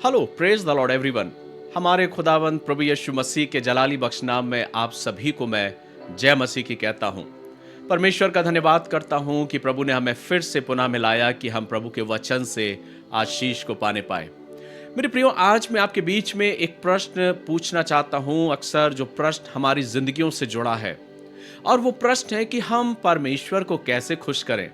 Hello, praise the Lord everyone. हमारे खुदावंद प्रभु यीशु मसीह के जलाली बख्श नाम में आप सभी को मैं जय मसीह की कहता हूँ। परमेश्वर का धन्यवाद करता हूँ कि प्रभु ने हमें फिर से पुनः मिलाया कि हम प्रभु के वचन से आशीष को पाने पाए। मेरे प्रियो, आज मैं आपके बीच में एक प्रश्न पूछना चाहता हूँ, अक्सर जो प्रश्न हमारी जिंदगियों से जुड़ा है, और वो प्रश्न है कि हम परमेश्वर को कैसे खुश करें।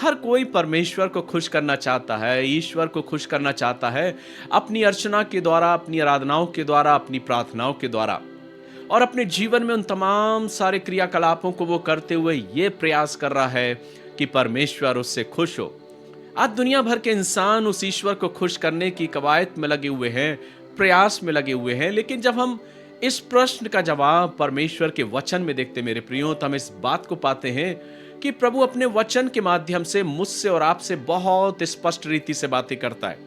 हर कोई परमेश्वर को खुश करना चाहता है, ईश्वर को खुश करना चाहता है, अपनी अर्चना के द्वारा, अपनी आराधनाओं के द्वारा, अपनी प्रार्थनाओं के द्वारा, और अपने जीवन में उन तमाम सारे क्रियाकलापों को वो करते हुए ये प्रयास कर रहा है कि परमेश्वर उससे खुश हो। आज दुनिया भर के इंसान उस ईश्वर को खुश करने की कवायद में लगे हुए हैं, प्रयास में लगे हुए हैं, लेकिन जब हम इस प्रश्न का जवाब परमेश्वर के वचन में देखते मेरे प्रियो, तो हम इस बात को पाते हैं कि प्रभु अपने वचन के माध्यम से मुझसे और आपसे बहुत स्पष्ट रीति से बातें करता है।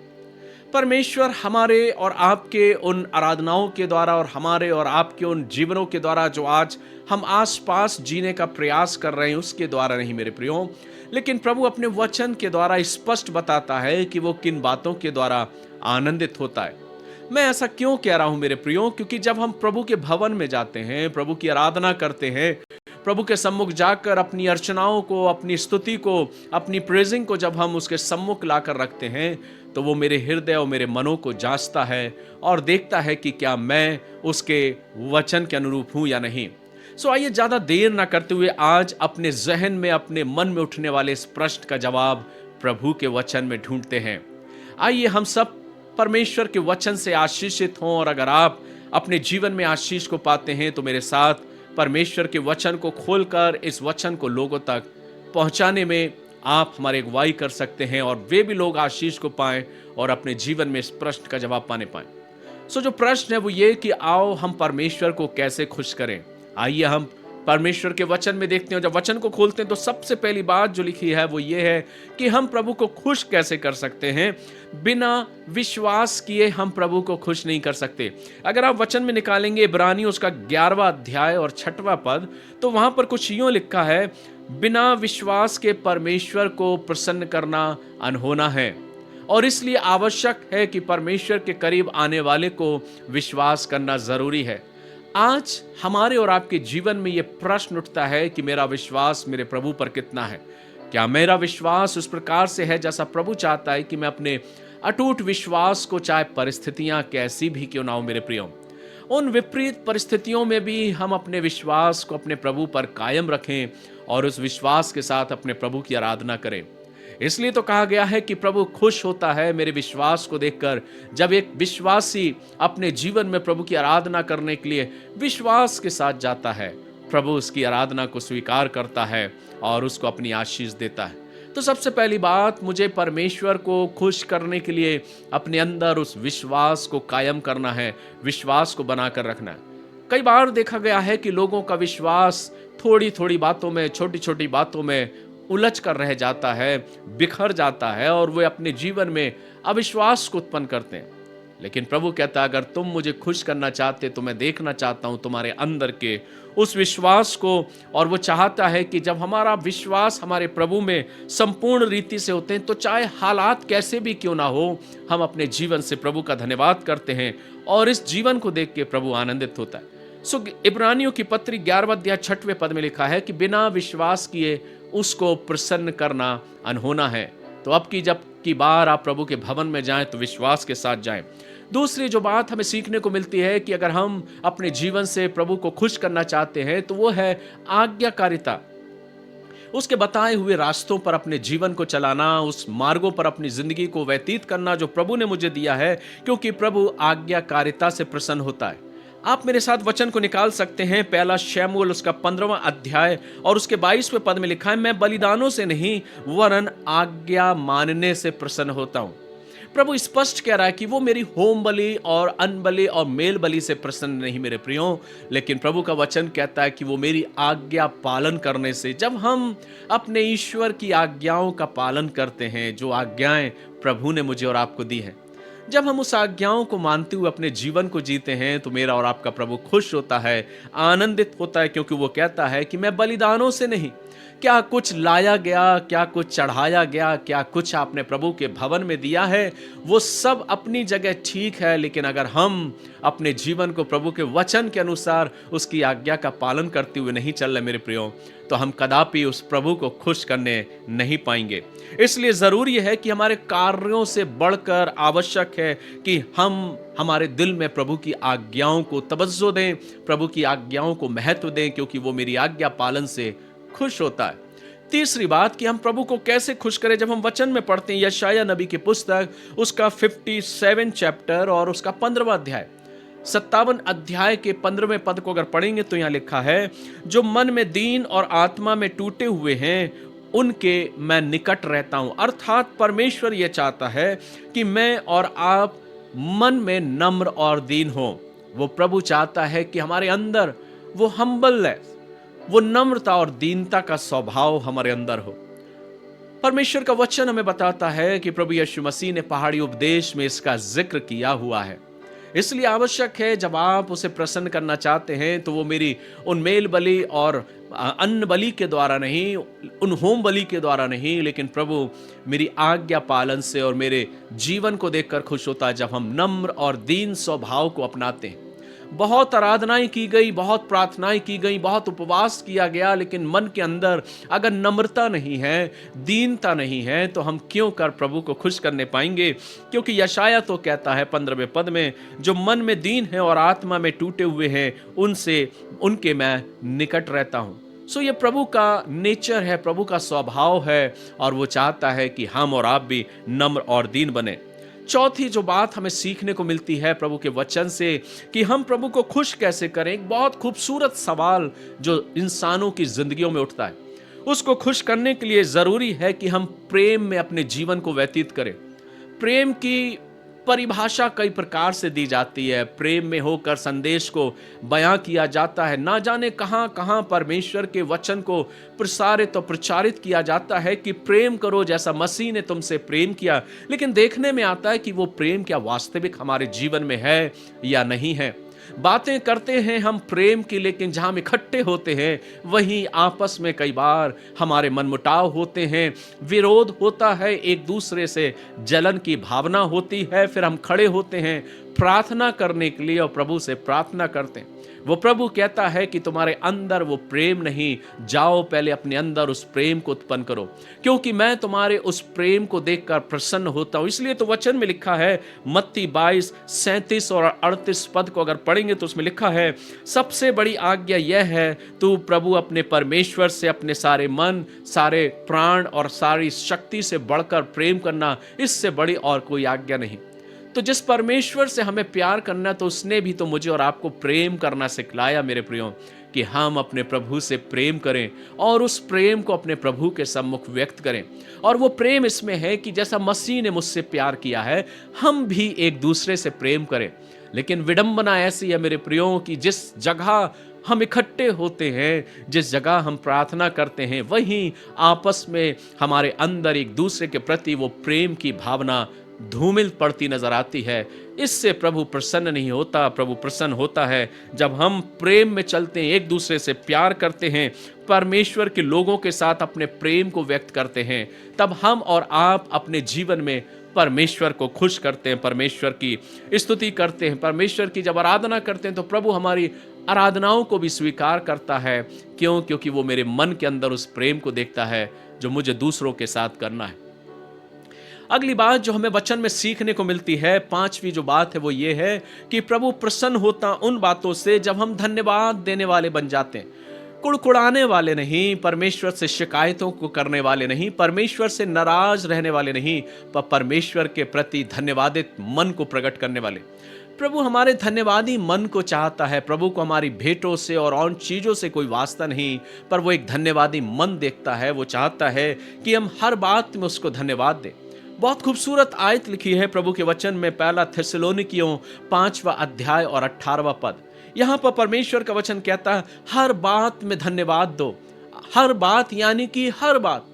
परमेश्वर हमारे और आपके उन आराधनाओं के द्वारा और हमारे और आपके उन जीवनों के द्वारा जो आज हम आसपास जीने का प्रयास कर रहे हैं उसके द्वारा नहीं मेरे प्रियो, लेकिन प्रभु अपने वचन के द्वारा स्पष्ट बताता है कि वो किन बातों के द्वारा आनंदित होता है। मैं ऐसा क्यों कह रहा हूं मेरे प्रियो? क्योंकि जब हम प्रभु के भवन में जाते हैं, प्रभु की आराधना करते हैं, प्रभु के सम्मुख जाकर अपनी अर्चनाओं को, अपनी स्तुति को, अपनी प्रेजिंग को जब हम उसके सम्मुख लाकर रखते हैं, तो वो मेरे हृदय और मेरे मनों को जांचता है और देखता है कि क्या मैं उसके वचन के अनुरूप हूं या नहीं। सो आइए ज्यादा देर ना करते हुए आज अपने जहन में, अपने मन में उठने वाले इस प्रश्न का जवाब प्रभु के वचन में ढूंढते हैं। आइए हम सब परमेश्वर के वचन से आशीषित हों, और अगर आप अपने जीवन में आशीष को पाते हैं तो मेरे साथ परमेश्वर के वचन को खोलकर इस वचन को लोगों तक पहुंचाने में आप हमारे अगुवाई कर सकते हैं, और वे भी लोग आशीष को पाएं और अपने जीवन में इस प्रश्न का जवाब पाने पाएं। सो जो प्रश्न है वो ये कि आओ हम परमेश्वर को कैसे खुश करें। आइए हम परमेश्वर के वचन में देखते हैं। जब वचन को खोलते हैं तो सबसे पहली बात जो लिखी है वो ये है कि हम प्रभु को खुश कैसे कर सकते हैं। बिना विश्वास किए हम प्रभु को खुश नहीं कर सकते। अगर आप वचन में निकालेंगे इब्रानियों उसका 11वां अध्याय और 6वां पद, तो वहां पर कुछ यूं लिखा है, बिना विश्वास के परमेश्वर को प्रसन्न करना अनहोना है, और इसलिए आवश्यक है कि परमेश्वर के करीब आने वाले को विश्वास करना जरूरी है। आज हमारे और आपके जीवन में यह प्रश्न उठता है कि मेरा विश्वास मेरे प्रभु पर कितना है। क्या मेरा विश्वास उस प्रकार से है जैसा प्रभु चाहता है कि मैं अपने अटूट विश्वास को, चाहे परिस्थितियां कैसी भी क्यों ना हो मेरे प्रियो, उन विपरीत परिस्थितियों में भी हम अपने विश्वास को अपने प्रभु पर कायम रखें और उस विश्वास के साथ अपने प्रभु की आराधना करें। इसलिए तो कहा गया है कि प्रभु खुश होता है मेरे विश्वास को देखकर। जब एक विश्वासी अपने जीवन में प्रभु की आराधना करने के लिए विश्वास के साथ जाता है, प्रभु उसकी आराधना को स्वीकार करता है और उसको अपनी आशीष देता है। तो सबसे पहली बात, मुझे परमेश्वर को खुश करने के लिए अपने अंदर उस विश्वास को कायम करना है, विश्वास को बनाकर रखना है। कई बार देखा गया है कि लोगों का विश्वास थोड़ी थोड़ी बातों में, छोटी छोटी बातों में उलझ कर रह जाता है, बिखर जाता है, और वे अपने जीवन में अविश्वास को उत्पन्न करते हैं। लेकिन प्रभु कहता है, अगर तुम मुझे खुश करना चाहते तो मैं देखना चाहता हूं तुम्हारे अंदर के उस विश्वास को। और वो चाहता है कि जब हमारा विश्वास हमारे प्रभु में संपूर्ण रीति से होते हैं, तो चाहे हालात कैसे भी क्यों ना हो, हम अपने जीवन से प्रभु का धन्यवाद करते हैं और इस जीवन को देख के प्रभु आनंदित होता है। सो इब्रानियों की पत्री 11वां अध्याय 6वें पद में लिखा है कि बिना विश्वास किए उसको प्रसन्न करना अनहोना है। तो अब की जब की बार आप प्रभु के भवन में जाएं तो विश्वास के साथ जाएं। दूसरी जो बात हमें सीखने को मिलती है कि अगर हम अपने जीवन से प्रभु को खुश करना चाहते हैं तो वो है आज्ञाकारिता। उसके बताए हुए रास्तों पर अपने जीवन को चलाना, उस मार्गों पर अपनी जिंदगी को व्यतीत करना जो प्रभु ने मुझे दिया है, क्योंकि प्रभु आज्ञाकारिता से प्रसन्न होता है। आप मेरे साथ वचन को निकाल सकते हैं। पहला शमूएल उसका 15वां अध्याय और उसके 22वें पद में लिखा है, मैं बलिदानों से नहीं वरन आज्ञा मानने से प्रसन्न होता हूं। प्रभु स्पष्ट कह रहा है कि वो मेरी होम बलि और अन्न बलि और मेल बलि से प्रसन्न नहीं मेरे प्रियो, लेकिन प्रभु का वचन कहता है कि वो मेरी आज्ञा पालन करने से। जब हम अपने ईश्वर की आज्ञाओं का पालन करते हैं, जो आज्ञाएं प्रभु ने मुझे और आपको दी हैं, जब हम उस आज्ञाओं को मानते हुए अपने जीवन को जीते हैं तो मेरा और आपका प्रभु खुश होता है, आनंदित होता है, क्योंकि वो कहता है कि मैं बलिदानों से नहीं, क्या कुछ लाया गया, क्या कुछ चढ़ाया गया, क्या कुछ आपने प्रभु के भवन में दिया है, वो सब अपनी जगह ठीक है, लेकिन अगर हम अपने जीवन को प्रभु के वचन के अनुसार उसकी आज्ञा का पालन करते हुए नहीं चल रहे मेरे प्रियो, तो हम कदापि उस प्रभु को खुश करने नहीं पाएंगे। इसलिए जरूरी है कि हमारे कार्यों से बढ़कर आवश्यक है कि हम हमारे दिल में प्रभु की आज्ञाओं को तवज्जो दें, प्रभु की आज्ञाओं को महत्व दें, क्योंकि वो मेरी आज्ञा पालन से खुश होता है। तीसरी बात कि हम प्रभु को कैसे खुश करें, जब हम वचन में पढ़ते हैं यशायाह नबी की पुस्तक उसका 57 चैप्टर और उसका 15वां अध्याय, 57 अध्याय के 15वें पद को अगर पढ़ेंगे तो यहां लिखा है, जो मन में दीन और आत्मा में टूटे हुए हैं उनके मैं निकट रहता हूं। अर्थात परमेश्वर यह चाहता है कि मैं और आप मन में नम्र और दीन हो। वो प्रभु चाहता है कि हमारे अंदर वो हम्बलनेस, वो नम्रता और दीनता का स्वभाव हमारे अंदर हो। परमेश्वर का वचन हमें बताता है कि प्रभु यीशु मसीह ने पहाड़ी उपदेश में इसका जिक्र किया हुआ है। इसलिए आवश्यक है जब आप उसे प्रसन्न करना चाहते हैं तो वो मेरी उन मेल बलि और अन्न बलि के द्वारा नहीं, उन होम बलि के द्वारा नहीं, लेकिन प्रभु मेरी आज्ञा पालन से और मेरे जीवन को देखकर खुश होता है जब हम नम्र और दीन स्वभाव को अपनाते हैं। बहुत आराधनाएं की गई, बहुत प्रार्थनाएं की गई, बहुत उपवास किया गया, लेकिन मन के अंदर अगर नम्रता नहीं है, दीनता नहीं है, तो हम क्यों कर प्रभु को खुश करने पाएंगे? क्योंकि यशायाह तो कहता है 15वें पद में, जो मन में दीन है और आत्मा में टूटे हुए हैं उनके मैं निकट रहता हूं। सो ये प्रभु का नेचर है, प्रभु का स्वभाव है, और वो चाहता है कि हम और आप भी नम्र और दीन बने। चौथी जो बात हमें सीखने को मिलती है प्रभु के वचन से कि हम प्रभु को खुश कैसे करें, एक बहुत खूबसूरत सवाल जो इंसानों की जिंदगियों में उठता है। उसको खुश करने के लिए जरूरी है कि हम प्रेम में अपने जीवन को व्यतीत करें। प्रेम की परिभाषा कई प्रकार से दी जाती है, प्रेम में होकर संदेश को बयां किया जाता है। ना जाने कहां कहां परमेश्वर के वचन को प्रसारित और प्रचारित किया जाता है कि प्रेम करो जैसा मसीह ने तुमसे प्रेम किया, लेकिन देखने में आता है कि वो प्रेम क्या वास्तविक हमारे जीवन में है या नहीं है। बातें करते हैं हम प्रेम की, लेकिन जहां हम इकट्ठे होते हैं वहीं आपस में कई बार हमारे मनमुटाव होते हैं, विरोध होता है, एक दूसरे से जलन की भावना होती है। फिर हम खड़े होते हैं प्रार्थना करने के लिए और प्रभु से प्रार्थना करते हैं। वो प्रभु कहता है कि तुम्हारे अंदर वो प्रेम नहीं, जाओ पहले अपने अंदर उस प्रेम को उत्पन्न करो, क्योंकि मैं तुम्हारे उस प्रेम को देखकर प्रसन्न होता हूं। इसलिए तो वचन में लिखा है, मत्ती 22, 37 और 38 पद को अगर पढ़ेंगे तो उसमें लिखा है, सबसे बड़ी आज्ञा यह है, तू प्रभु अपने परमेश्वर से अपने सारे मन, सारे प्राण और सारी शक्ति से बढ़कर प्रेम करना, इससे बड़ी और कोई आज्ञा नहीं। तो जिस परमेश्वर से हमें प्यार करना, तो उसने भी तो मुझे और आपको प्रेम करना सिखलाया मेरे प्रियो, कि हम अपने प्रभु से प्रेम करें और उस प्रेम को अपने प्रभु के सम्मुख व्यक्त करें। और वो प्रेम इसमें है कि जैसा मसीह ने मुझसे प्यार किया है, हम भी एक दूसरे से प्रेम करें। लेकिन विडंबना ऐसी है मेरे प्रियो कि जिस जगह हम इकट्ठे होते हैं, जिस जगह हम प्रार्थना करते हैं, वहीं आपस में हमारे अंदर एक दूसरे के प्रति वो प्रेम की भावना धूमिल पड़ती नजर आती है। इससे प्रभु प्रसन्न नहीं होता। प्रभु प्रसन्न होता है जब हम प्रेम में चलते हैं, एक दूसरे से प्यार करते हैं, परमेश्वर के लोगों के साथ अपने प्रेम को व्यक्त करते हैं। तब हम और आप अपने जीवन में परमेश्वर को खुश करते हैं, परमेश्वर की स्तुति करते हैं, परमेश्वर की जब आराधना करते हैं तो प्रभु हमारी आराधनाओं को भी स्वीकार करता है। क्यों? क्योंकि वो मेरे मन के अंदर उस प्रेम को देखता है जो मुझे दूसरों के साथ करना है। अगली बात जो हमें वचन में सीखने को मिलती है, पांचवी जो बात है वो ये है कि प्रभु प्रसन्न होता उन बातों से जब हम धन्यवाद देने वाले बन जाते हैं, कुड़कुड़ाने वाले नहीं, परमेश्वर से शिकायतों को करने वाले नहीं, परमेश्वर से नाराज रहने वाले नहीं, पर परमेश्वर के प्रति धन्यवादित मन को प्रकट करने वाले। प्रभु हमारे धन्यवादी मन को चाहता है। प्रभु को हमारी भेंटों से और उन चीजों से कोई वास्ता नहीं, पर वो एक धन्यवादी मन देखता है। वो चाहता है कि हम हर बात में उसको धन्यवाद दें। बहुत खूबसूरत आयत लिखी है प्रभु के वचन में, पहला थिस्सलुनीकियों 5वां अध्याय और 18वां पद। यहां पर परमेश्वर का वचन कहता है, हर बात में धन्यवाद दो। हर बात यानी कि हर बात,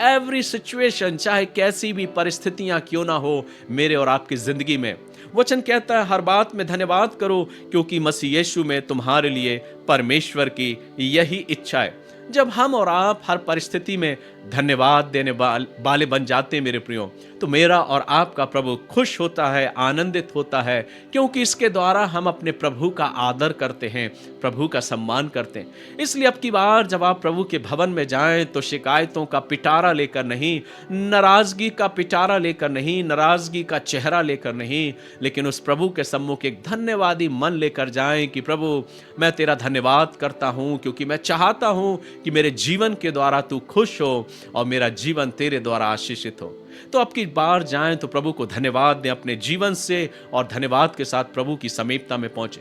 एवरी सिचुएशन, चाहे कैसी भी परिस्थितियां क्यों ना हो मेरे और आपकी जिंदगी में। वचन कहता है हर बात में धन्यवाद करो क्योंकि मसीह यीशु में तुम्हारे लिए परमेश्वर की यही इच्छा है। जब हम और आप हर परिस्थिति में धन्यवाद देने वाले बन जाते हैं मेरे प्रियो, तो मेरा और आपका प्रभु खुश होता है, आनंदित होता है, क्योंकि इसके द्वारा हम अपने प्रभु का आदर करते हैं, प्रभु का सम्मान करते हैं। इसलिए अब की बार जब आप प्रभु के भवन में जाएं तो शिकायतों का पिटारा लेकर नहीं, नाराजगी का पिटारा लेकर नहीं, नाराजगी का चेहरा लेकर नहीं, लेकिन उस प्रभु के सम्मुख एक धन्यवादी मन लेकर जाएं कि प्रभु मैं तेरा धन्यवाद करता हूं क्योंकि मैं चाहता हूं कि मेरे जीवन के द्वारा तू खुश हो और मेरा जीवन तेरे द्वारा आशीषित हो। तो अब की बार जाएं तो प्रभु को धन्यवाद दें अपने जीवन से और धन्यवाद के साथ प्रभु की समीपता में पहुंचे।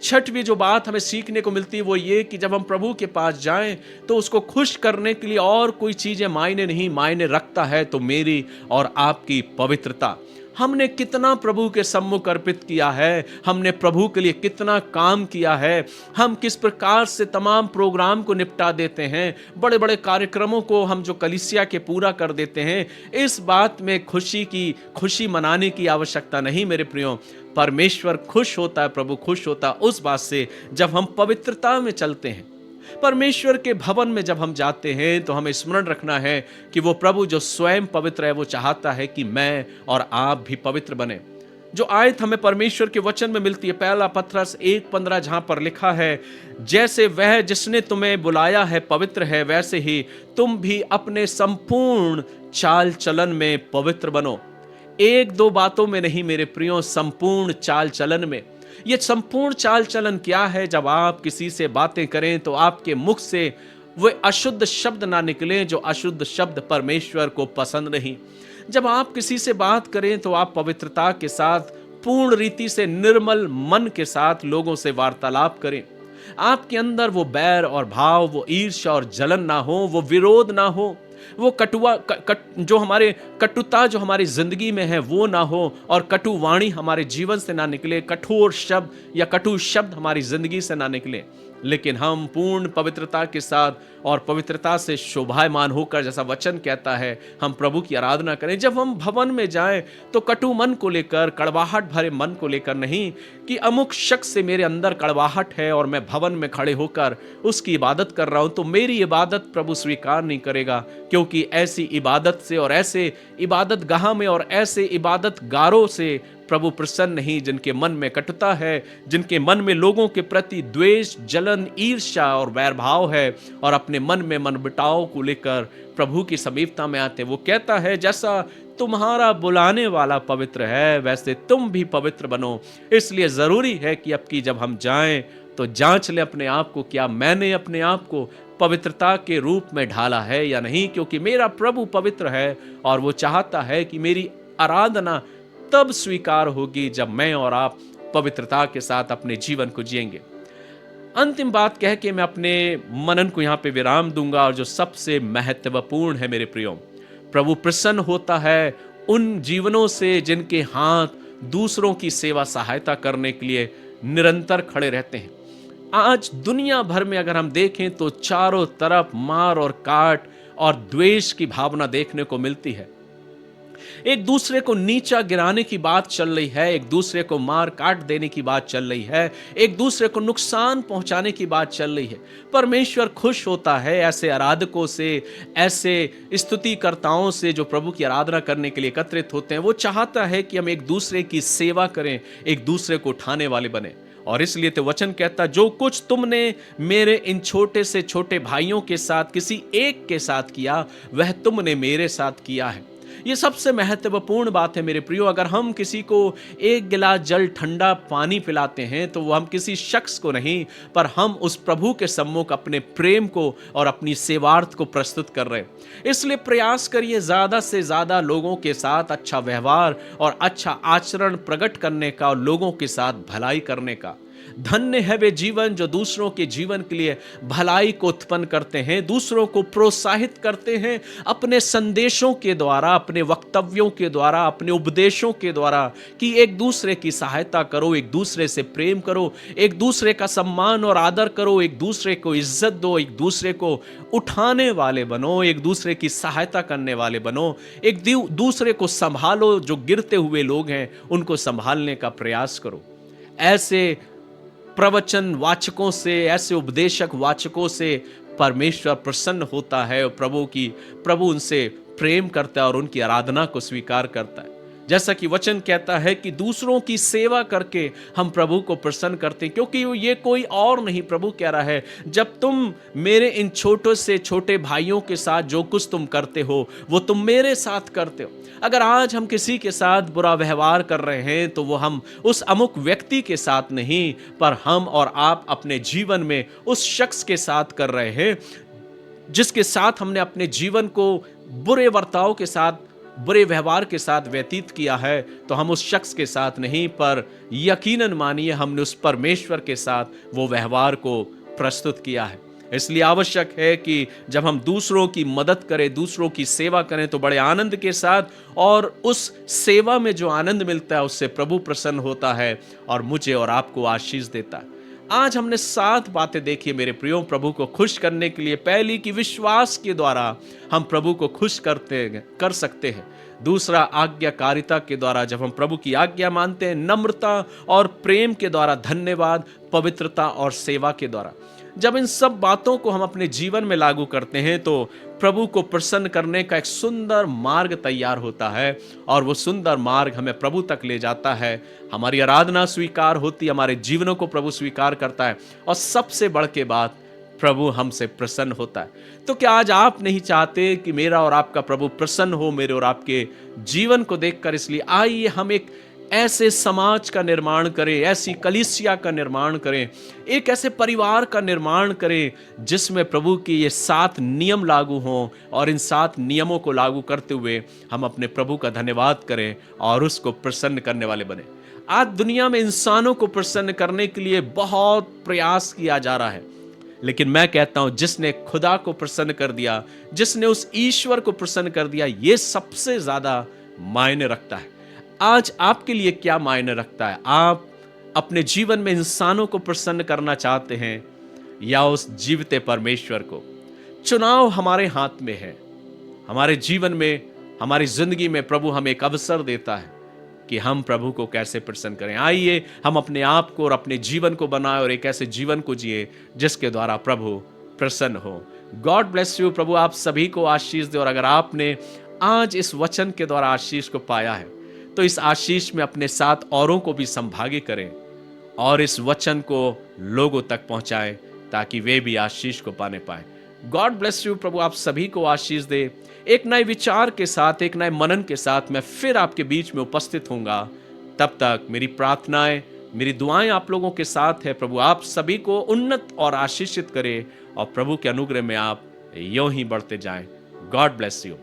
छठवीं जो बात हमें सीखने को मिलती है वो ये कि जब हम प्रभु के पास जाएं तो उसको खुश करने के लिए और कोई चीजें मायने नहीं, मायने रखता है तो मेरी और आपकी पवित्रता। हमने कितना प्रभु के सम्मुख अर्पित किया है, हमने प्रभु के लिए कितना काम किया है, हम किस प्रकार से तमाम प्रोग्राम को निपटा देते हैं, बड़े बड़े कार्यक्रमों को हम जो कलीसिया के पूरा कर देते हैं। इस बात में खुशी मनाने की आवश्यकता नहीं मेरे प्रियो। परमेश्वर खुश होता है, प्रभु खुश होता है उस बात से जब हम पवित्रता में चलते हैं। परमेश्वर के भवन में जब हम जाते हैं तो हमें स्मरण रखना है कि वो प्रभु जो स्वयं पवित्र है वो चाहता है कि मैं और आप भी पवित्र बने। जो आयत हमें परमेश्वर के वचन में मिलती है, पहला पतरस 1:15, जहां पर लिखा है जैसे वह जिसने तुम्हें बुलाया है पवित्र है, वैसे ही तुम भी अपने संपूर्ण चाल चलन में पवित्र बनो। एक दो बातों में नहीं मेरे प्रियो, संपूर्ण चाल चलन में। ये संपूर्ण चाल चलन क्या है? जब आप किसी से बातें करें तो आपके मुख से वे अशुद्ध शब्द ना निकले जो अशुद्ध शब्द परमेश्वर को पसंद नहीं। जब आप किसी से बात करें तो आप पवित्रता के साथ, पूर्ण रीति से, निर्मल मन के साथ लोगों से वार्तालाप करें। आपके अंदर वो बैर और भाव, वो ईर्ष्या और जलन ना हो, वो विरोध ना हो, वो कटुता जो हमारी जिंदगी में है वो ना हो, और कटु वाणी हमारे जीवन से ना निकले, कठोर शब्द या कटु शब्द हमारी जिंदगी से ना निकले, लेकिन हम पूर्ण पवित्रता के साथ और पवित्रता से शोभायमान होकर, जैसा वचन कहता है, हम प्रभु की आराधना करें। जब हम भवन में जाएं तो कटु मन को लेकर, कड़वाहट भरे मन को लेकर नहीं कि अमुक शख्स से मेरे अंदर कड़वाहट है और मैं भवन में खड़े होकर उसकी इबादत कर रहा हूं तो मेरी इबादत प्रभु स्वीकार नहीं करेगा, क्योंकि ऐसी इबादत से और ऐसे इबादत गाह में और ऐसे इबादत गारों से प्रभु प्रसन्न नहीं, जिनके मन में कटुता है, जिनके मन में लोगों के प्रति द्वेष, जलन, ईर्ष्या और वैरभाव है और अपने मन में मनमुटाव को लेकर प्रभु की समीपता में आते। वो कहता है जैसा तुम्हारा बुलाने वाला पवित्र है वैसे तुम भी पवित्र बनो। इसलिए जरूरी है कि अब की जब हम जाएं तो जांच लें अपने आप को, क्या मैंने अपने आप को पवित्रता के रूप में ढाला है या नहीं, क्योंकि मेरा प्रभु पवित्र है और वो चाहता है कि मेरी आराधना तब स्वीकार होगी जब मैं और आप पवित्रता के साथ अपने जीवन को जिएंगे। अंतिम बात कह के मैं अपने मनन को यहाँ पे विराम दूंगा, और जो सबसे महत्वपूर्ण है मेरे प्रियो, प्रभु प्रसन्न होता है उन जीवनों से जिनके हाथ दूसरों की सेवा सहायता करने के लिए निरंतर खड़े रहते हैं। आज दुनिया भर में अगर हम देखें तो चारों तरफ मार और काट और द्वेष की भावना देखने को मिलती है। एक दूसरे को नीचा गिराने की बात चल रही है, एक दूसरे को मार काट देने की बात चल रही है, एक दूसरे को नुकसान पहुंचाने की बात चल रही है। परमेश्वर खुश होता है ऐसे आराधकों से, ऐसे स्तुतिकर्ताओं से जो प्रभु की आराधना करने के लिए एकत्रित होते हैं। वो चाहता है कि हम एक दूसरे की सेवा करें, एक दूसरे को उठाने वाले बने। और इसलिए तो वचन कहता, जो कुछ तुमने मेरे इन छोटे से छोटे भाइयों के साथ किसी एक के साथ किया, वह तुमने मेरे साथ किया है। ये सबसे महत्वपूर्ण बात है मेरे प्रियो। अगर हम किसी को एक गिलास जल, ठंडा पानी पिलाते हैं तो वो हम किसी शख्स को नहीं, पर हम उस प्रभु के सम्मुख अपने प्रेम को और अपनी सेवार्थ को प्रस्तुत कर रहे हैं। इसलिए प्रयास करिए ज़्यादा से ज़्यादा लोगों के साथ अच्छा व्यवहार और अच्छा आचरण प्रकट करने का और लोगों के साथ भलाई करने का। धन्य है वे जीवन जो दूसरों के जीवन के लिए भलाई को उत्पन्न करते हैं, दूसरों को प्रोत्साहित करते हैं अपने संदेशों के द्वारा, अपने वक्तव्यों के द्वारा, अपने उपदेशों के द्वारा, कि एक दूसरे की सहायता करो, एक दूसरे से प्रेम करो, एक दूसरे का सम्मान और आदर करो, एक दूसरे को इज्जत दो, एक दूसरे को उठाने वाले बनो, एक दूसरे की सहायता करने वाले बनो, एक दूसरे को संभालो। जो गिरते हुए लोग हैं उनको संभालने का प्रयास करो। ऐसे प्रवचन वाचकों से, ऐसे उपदेशक वाचकों से परमेश्वर प्रसन्न होता है और प्रभु उनसे प्रेम करता है और उनकी आराधना को स्वीकार करता है। जैसा कि वचन कहता है कि दूसरों की सेवा करके हम प्रभु को प्रसन्न करते हैं, क्योंकि ये कोई और नहीं, प्रभु कह रहा है, जब तुम मेरे इन छोटे से छोटे भाइयों के साथ जो कुछ तुम करते हो वो तुम मेरे साथ करते हो। अगर आज हम किसी के साथ बुरा व्यवहार कर रहे हैं तो वो हम उस अमुक व्यक्ति के साथ नहीं, पर हम और आप अपने जीवन में उस शख्स के साथ कर रहे हैं जिसके साथ हमने अपने जीवन को बुरे बर्ताव के साथ, बुरे व्यवहार के साथ व्यतीत किया है। तो हम उस शख्स के साथ नहीं, पर यकीनन मानिए हमने उस परमेश्वर के साथ वो व्यवहार को प्रस्तुत किया है। इसलिए आवश्यक है कि जब हम दूसरों की मदद करें, दूसरों की सेवा करें, तो बड़े आनंद के साथ, और उस सेवा में जो आनंद मिलता है उससे प्रभु प्रसन्न होता है और मुझे और आपको आशीष देता है। आज हमने 7 बातें देखी मेरे प्रियो प्रभु को खुश करने के लिए। पहली कि विश्वास के द्वारा हम प्रभु को खुश कर सकते हैं। दूसरा, आज्ञाकारिता के द्वारा, जब हम प्रभु की आज्ञा मानते हैं। नम्रता और प्रेम के द्वारा। धन्यवाद, पवित्रता और सेवा के द्वारा। जब इन सब बातों को हम अपने जीवन में लागू करते हैं तो प्रभु को प्रसन्न करने का एक सुंदर मार्ग तैयार होता है, और वो सुंदर मार्ग हमें प्रभु तक ले जाता है। हमारी आराधना स्वीकार होती, हमारे जीवनों को प्रभु स्वीकार करता है, और सबसे बढ़ के बात, प्रभु हमसे प्रसन्न होता है। तो क्या आज आप नहीं चाहते कि मेरा और आपका प्रभु प्रसन्न हो मेरे और आपके जीवन को देखकर? इसलिए आइए हम एक ऐसे समाज का निर्माण करें, ऐसी कलीसिया का निर्माण करें, एक ऐसे परिवार का निर्माण करें जिसमें प्रभु के ये 7 नियम लागू हों, और इन 7 नियमों को लागू करते हुए हम अपने प्रभु का धन्यवाद करें और उसको प्रसन्न करने वाले बने। आज दुनिया में इंसानों को प्रसन्न करने के लिए बहुत प्रयास किया जा रहा है, लेकिन मैं कहता हूं जिसने खुदा को प्रसन्न कर दिया, जिसने उस ईश्वर को प्रसन्न कर दिया, ये सबसे ज्यादा मायने रखता है। आज आपके लिए क्या मायने रखता है? आप अपने जीवन में इंसानों को प्रसन्न करना चाहते हैं या उस जीवते परमेश्वर को? चुनाव हमारे हाथ में है। हमारे जीवन में, हमारी जिंदगी में प्रभु हमें एक अवसर देता है कि हम प्रभु को कैसे प्रसन्न करें। आइए हम अपने आप को और अपने जीवन को बनाएं और एक ऐसे जीवन को जिए जिसके द्वारा प्रभु प्रसन्न हो। God bless you. प्रभु आप सभी को आशीष दे। और अगर आपने आज इस वचन के द्वारा आशीष को पाया है तो इस आशीष में अपने साथ औरों को भी संभागी करें और इस वचन को लोगों तक पहुंचाएं ताकि वे भी आशीष को पाने पाए। God bless you. प्रभु आप सभी को आशीष दे। एक नए विचार के साथ, एक नए मनन के साथ मैं फिर आपके बीच में उपस्थित होऊंगा। तब तक मेरी प्रार्थनाएं, मेरी दुआएं आप लोगों के साथ है। प्रभु आप सभी को उन्नत और आशीषित करे और प्रभु के अनुग्रह में आप यूं ही बढ़ते जाएं। God bless you.